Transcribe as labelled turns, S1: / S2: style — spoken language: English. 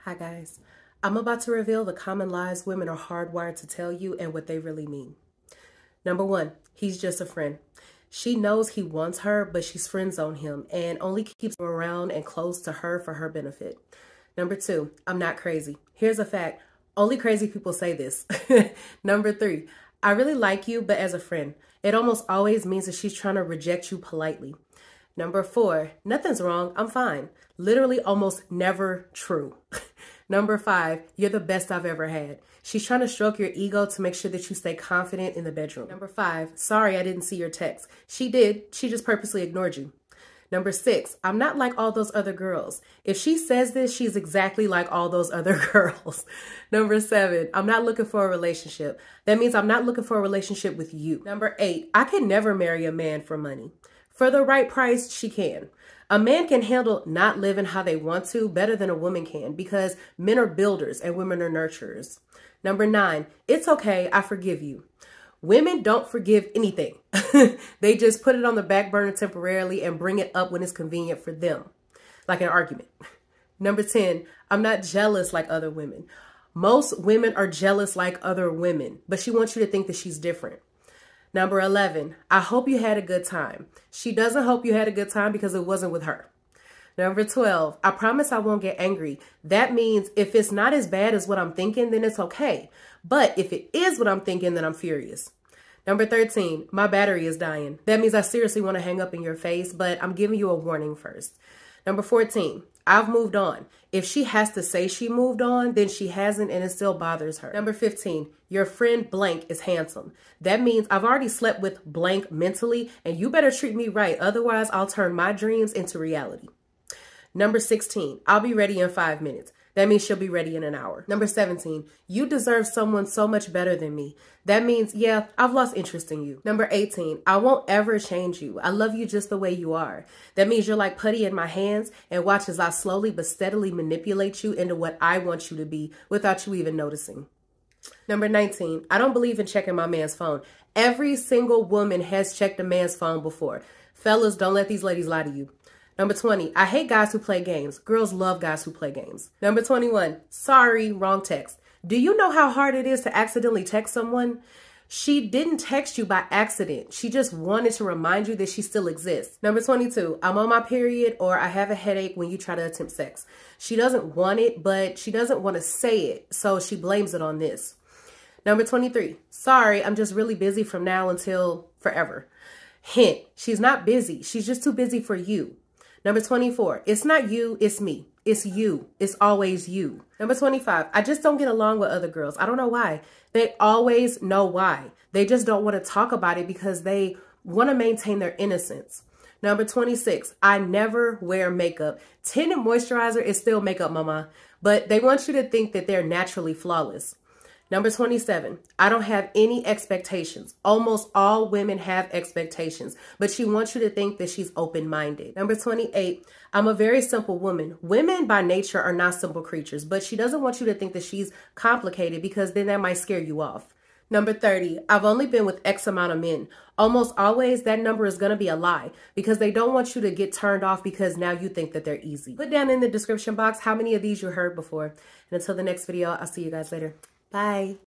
S1: Hi guys, I'm about to reveal the common lies women are hardwired to tell you and what they really mean. Number one, he's just a friend. She knows he wants her, but she's friend zone him and only keeps him around and close to her for her benefit. Number two, I'm not crazy. Here's a fact. Only crazy people say this. Number three, I really like you, but as a friend. It almost always means that she's trying to reject you politely. Number four, nothing's wrong. I'm fine. Literally almost never true. Number five, you're the best I've ever had. She's trying to stroke your ego to make sure that you stay confident in the bedroom. Number five, sorry I didn't see your text. She did. She just purposely ignored you. Number six, I'm not like all those other girls. If she says this, she's exactly like all those other girls. Number seven, I'm not looking for a relationship. That means I'm not looking for a relationship with you. Number eight, I could never marry a man for money. For the right price, she can. A man can handle not living how they want to better than a woman can because men are builders and women are nurturers. Number nine, it's okay, I forgive you. Women don't forgive anything. They just put it on the back burner temporarily and bring it up when it's convenient for them, like an argument. Number 10, I'm not jealous like other women. Most women are jealous like other women, but she wants you to think that she's different. Number 11, I hope you had a good time. She doesn't hope you had a good time because it wasn't with her. Number 12, I promise I won't get angry. That means if it's not as bad as what I'm thinking, then it's okay. But if it is what I'm thinking, then I'm furious. Number 13, my battery is dying. That means I seriously want to hang up in your face, but I'm giving you a warning first. Number 14, I've moved on. If she has to say she moved on, then she hasn't and it still bothers her. Number 15, your friend blank is handsome. That means I've already slept with blank mentally and you better treat me right. Otherwise, I'll turn my dreams into reality. Number 16, I'll be ready in 5 minutes. That means she'll be ready in an hour. Number 17, you deserve someone so much better than me. That means, yeah, I've lost interest in you. Number 18, I won't ever change you. I love you just the way you are. That means you're like putty in my hands and watch as I slowly but steadily manipulate you into what I want you to be without you even noticing. Number 19, I don't believe in checking my man's phone. Every single woman has checked a man's phone before. Fellas, don't let these ladies lie to you. Number 20, I hate guys who play games. Girls love guys who play games. Number 21, sorry, wrong text. Do you know how hard it is to accidentally text someone? She didn't text you by accident. She just wanted to remind you that she still exists. Number 22, I'm on my period or I have a headache when you try to attempt sex. She doesn't want it, but she doesn't want to say it, so she blames it on this. Number 23, sorry, I'm just really busy from now until forever. Hint, she's not busy. She's just too busy for you. Number 24, it's not you, it's me. It's you. It's always you. Number 25, I just don't get along with other girls. I don't know why. They always know why. They just don't want to talk about it because they want to maintain their innocence. Number 26, I never wear makeup. Tint and moisturizer is still makeup, mama, but they want you to think that they're naturally flawless. Number 27, I don't have any expectations. Almost all women have expectations, but she wants you to think that she's open-minded. Number 28, I'm a very simple woman. Women by nature are not simple creatures, but she doesn't want you to think that she's complicated because then that might scare you off. Number 30, I've only been with X amount of men. Almost always that number is going to be a lie because they don't want you to get turned off because now you think that they're easy. Put down in the description box how many of these you heard before. And until the next video, I'll see you guys later. Bye.